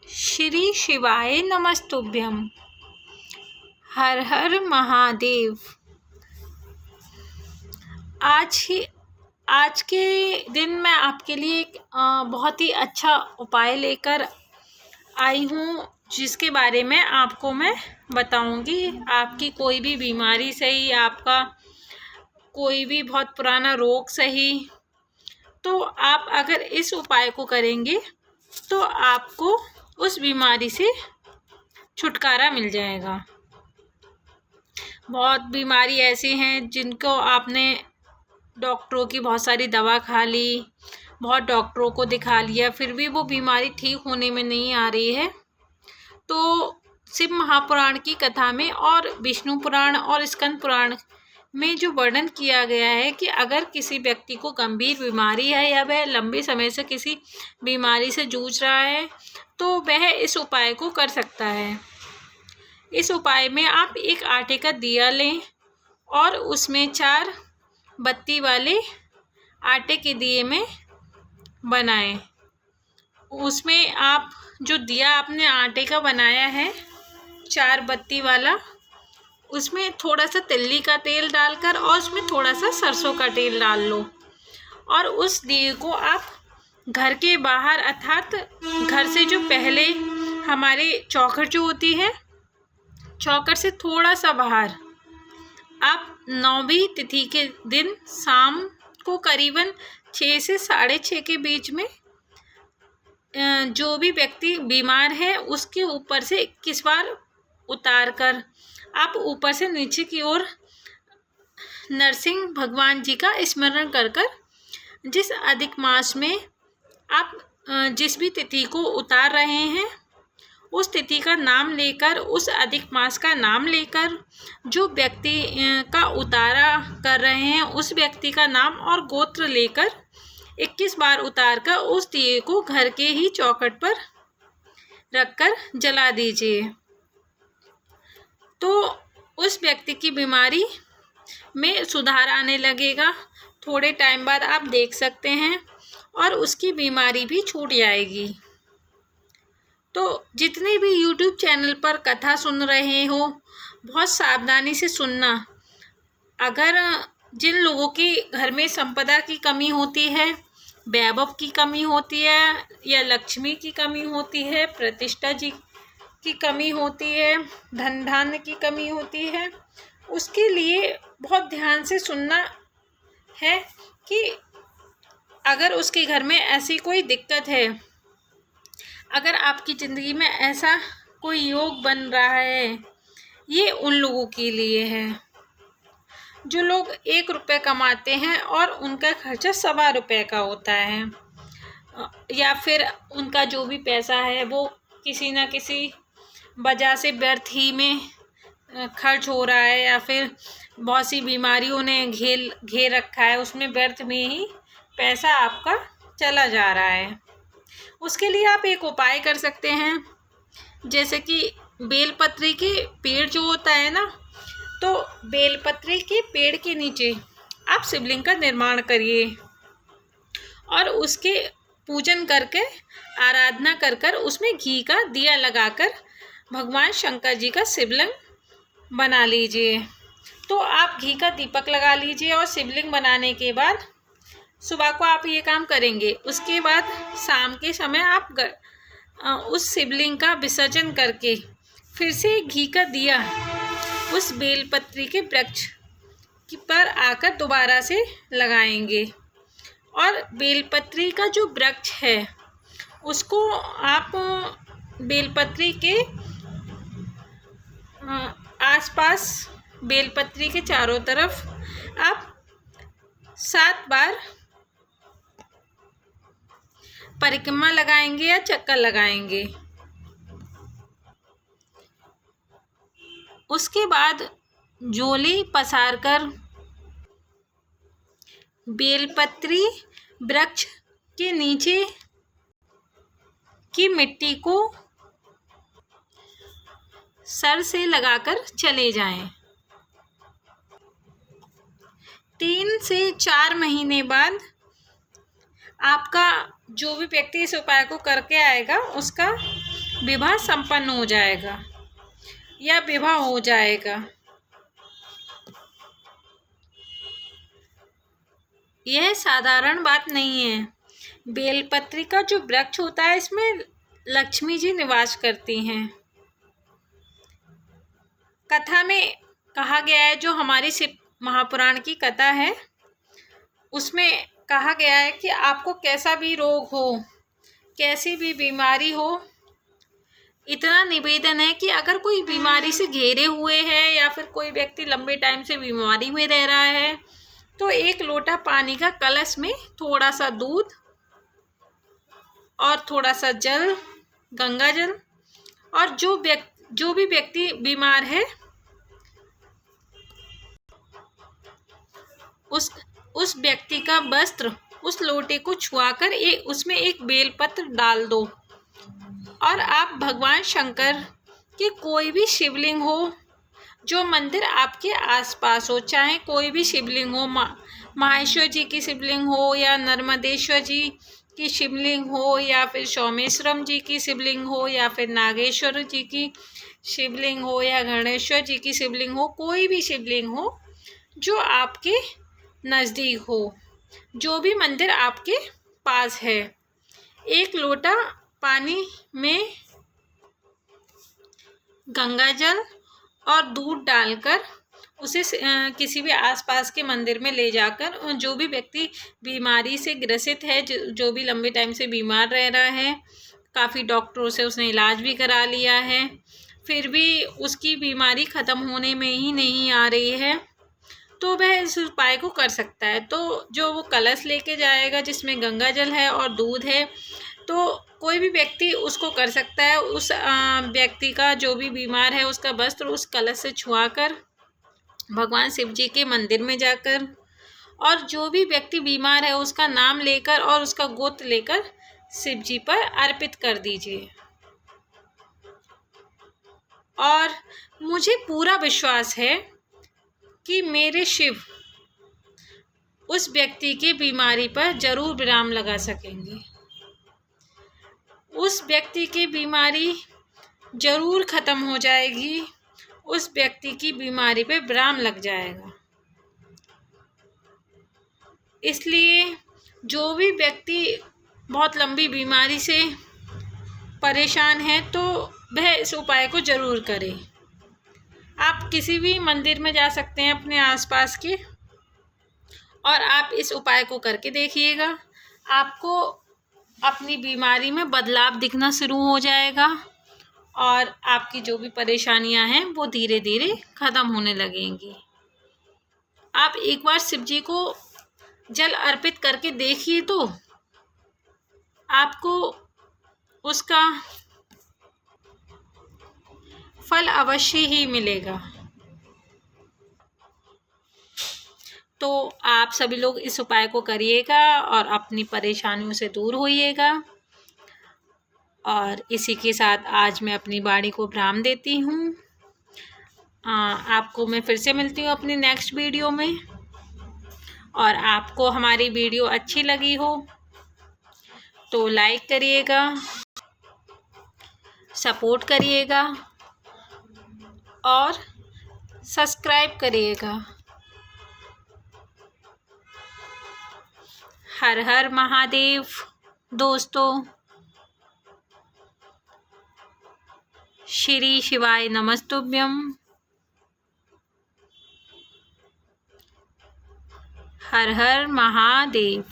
श्री शिवाय नमस्तुभ्यं। हर हर महादेव। आज के दिन मैं आपके लिए एक बहुत ही अच्छा उपाय लेकर आई हूँ, जिसके बारे में आपको मैं बताऊंगी। आपकी कोई भी बीमारी सही, आपका कोई भी बहुत पुराना रोग सही, तो आप अगर इस उपाय को करेंगे तो आपको उस बीमारी से छुटकारा मिल जाएगा। बहुत बीमारी ऐसी हैं जिनको आपने डॉक्टरों की बहुत सारी दवा खा ली, बहुत डॉक्टरों को दिखा लिया, फिर भी वो बीमारी ठीक होने में नहीं आ रही है। तो शिव महापुराण की कथा में और विष्णु पुराण और स्कंद पुराण में जो वर्णन किया गया है कि अगर किसी व्यक्ति को गंभीर बीमारी है या वह लंबे समय से किसी बीमारी से जूझ रहा है, तो वह इस उपाय को कर सकता है। इस उपाय में आप एक आटे का दिया लें और उसमें 4 बत्ती वाले आटे के दिए में बनाएं। उसमें आप जो दिया आपने आटे का बनाया है 4 बत्ती वाला, उसमें थोड़ा सा तिल्ली का तेल डालकर और उसमें थोड़ा सा सरसों का तेल डाल लो और उस दिए को आप घर के बाहर, अर्थात घर से जो पहले हमारे चौखट जो होती है, चौखट से थोड़ा सा बाहर, आप 9वीं तिथि के दिन शाम को करीबन 6 से 6:30 के बीच में जो भी व्यक्ति बीमार है उसके ऊपर से 21 बार उतार कर आप ऊपर से नीचे की ओर नरसिंह भगवान जी का स्मरण कर कर जिस अधिक मास में आप जिस भी तिथि को उतार रहे हैं उस तिथि का नाम लेकर, उस अधिक मास का नाम लेकर, जो व्यक्ति का उतारा कर रहे हैं उस व्यक्ति का नाम और गोत्र लेकर 21 बार उतार कर उस दिए को घर के ही चौखट पर रखकर जला दीजिए। तो उस व्यक्ति की बीमारी में सुधार आने लगेगा। थोड़े टाइम बाद आप देख सकते हैं और उसकी बीमारी भी छूट जाएगी। तो जितने भी YouTube चैनल पर कथा सुन रहे हो, बहुत सावधानी से सुनना। अगर जिन लोगों के घर में संपदा की कमी होती है, वैभव की कमी होती है, या लक्ष्मी की कमी होती है, प्रतिष्ठा जी की कमी होती है, धन धान्य की कमी होती है, उसके लिए बहुत ध्यान से सुनना है कि अगर उसके घर में ऐसी कोई दिक्कत है, अगर आपकी ज़िंदगी में ऐसा कोई योग बन रहा है, ये उन लोगों के लिए है जो लोग 1 रुपये कमाते हैं और उनका खर्चा 1.25 रुपये का होता है, या फिर उनका जो भी पैसा है वो किसी न किसी वजह से व्यर्थ ही में खर्च हो रहा है, या फिर बहुत सी बीमारियों ने घेर रखा है, उसमें व्यर्थ में ही पैसा आपका चला जा रहा है। उसके लिए आप एक उपाय कर सकते हैं, जैसे कि बेलपत्री के पेड़ जो होता है ना, तो बेलपत्री के पेड़ के नीचे आप शिवलिंग का निर्माण करिए और उसके पूजन करके, आराधना कर कर उसमें घी का दिया लगाकर भगवान शंकर जी का शिवलिंग बना लीजिए। तो आप घी का दीपक लगा लीजिए और शिवलिंग बनाने के बाद सुबह को आप ये काम करेंगे। उसके बाद शाम के समय आप उस शिवलिंग का विसर्जन करके फिर से घी का दिया उस बेलपत्री के वृक्ष पर आकर दोबारा से लगाएंगे। और बेलपत्री का जो वृक्ष है उसको आप बेलपत्री के आसपास, बेलपत्री के चारों तरफ आप 7 बार परिक्रमा लगाएंगे या चक्कर लगाएंगे। उसके बाद झोली पसार कर बेलपत्री वृक्ष के नीचे की मिट्टी को सर से लगाकर चले जाएं। 3 से 4 महीने बाद आपका जो भी व्यक्ति इस उपाय को करके आएगा उसका विवाह संपन्न हो जाएगा या विवाह हो जाएगा। यह साधारण बात नहीं है। बेलपत्री का जो वृक्ष होता है, इसमें लक्ष्मी जी निवास करती हैं। कथा में कहा गया है, जो हमारी शिव महापुराण की कथा है, उसमें कहा गया है कि आपको कैसा भी रोग हो, कैसी भी बीमारी हो, इतना निवेदन है कि अगर कोई बीमारी से घिरे हुए है या फिर कोई व्यक्ति लंबे टाइम से बीमारी में रह रहा है, तो 1 लोटा पानी का कलश में थोड़ा सा दूध और थोड़ा सा जल, गंगा जल, और जो भी व्यक्ति बीमार है उस व्यक्ति का वस्त्र उस लोटे को छुआकर उसमें एक बेलपत्र डाल दो, और आप भगवान शंकर के कोई भी शिवलिंग हो, जो मंदिर आपके आसपास हो, चाहे कोई भी शिवलिंग हो, माहेश्वर जी की शिवलिंग हो या नर्मदेश्वर जी की शिवलिंग हो या फिर सोमेश्वरम जी की शिवलिंग हो या फिर नागेश्वर जी की शिवलिंग हो या गणेश्वर जी की शिवलिंग हो, कोई भी शिवलिंग हो जो आपके नज़दीक हो, जो भी मंदिर आपके पास है, 1 लोटा पानी में गंगा जल और दूध डालकर उसे किसी भी आसपास के मंदिर में ले जाकर, जो भी व्यक्ति बीमारी से ग्रसित है, जो भी लंबे टाइम से बीमार रह रहा है, काफ़ी डॉक्टरों से उसने इलाज भी करा लिया है, फिर भी उसकी बीमारी ख़त्म होने में ही नहीं आ रही है, तो वह इस उपाय को कर सकता है। तो जो वो कलश लेके जाएगा जिसमें गंगा जल है और दूध है, तो कोई भी व्यक्ति उसको कर सकता है। उस व्यक्ति का, जो भी बीमार है, उसका वस्त्र उस कलश से छुआकर भगवान शिव जी के मंदिर में जाकर, और जो भी व्यक्ति बीमार है उसका नाम लेकर और उसका गोत्र लेकर शिव जी पर अर्पित कर दीजिए। और मुझे पूरा विश्वास है कि मेरे शिव उस व्यक्ति की बीमारी पर जरूर विराम लगा सकेंगे, उस व्यक्ति की बीमारी जरूर ख़त्म हो जाएगी, उस व्यक्ति की बीमारी पे विराम लग जाएगा। इसलिए जो भी व्यक्ति बहुत लंबी बीमारी से परेशान है, तो वह इस उपाय को ज़रूर करे। आप किसी भी मंदिर में जा सकते हैं अपने आसपास के, और आप इस उपाय को करके देखिएगा। आपको अपनी बीमारी में बदलाव दिखना शुरू हो जाएगा, और आपकी जो भी परेशानियां हैं वो धीरे धीरे ख़त्म होने लगेंगी। आप एक बार शिव जी को जल अर्पित करके देखिए, तो आपको उसका फल अवश्य ही मिलेगा। तो आप सभी लोग इस उपाय को करिएगा और अपनी परेशानियों से दूर होइएगा। और इसी के साथ आज मैं अपनी वाणी को विराम देती हूँ। आपको मैं फिर से मिलती हूँ अपनी नेक्स्ट वीडियो में। और आपको हमारी वीडियो अच्छी लगी हो तो लाइक करिएगा, सपोर्ट करिएगा और सब्सक्राइब करिएगा। हर हर महादेव दोस्तों। श्री शिवाय नमस्तुभ्यम। हर हर महादेव।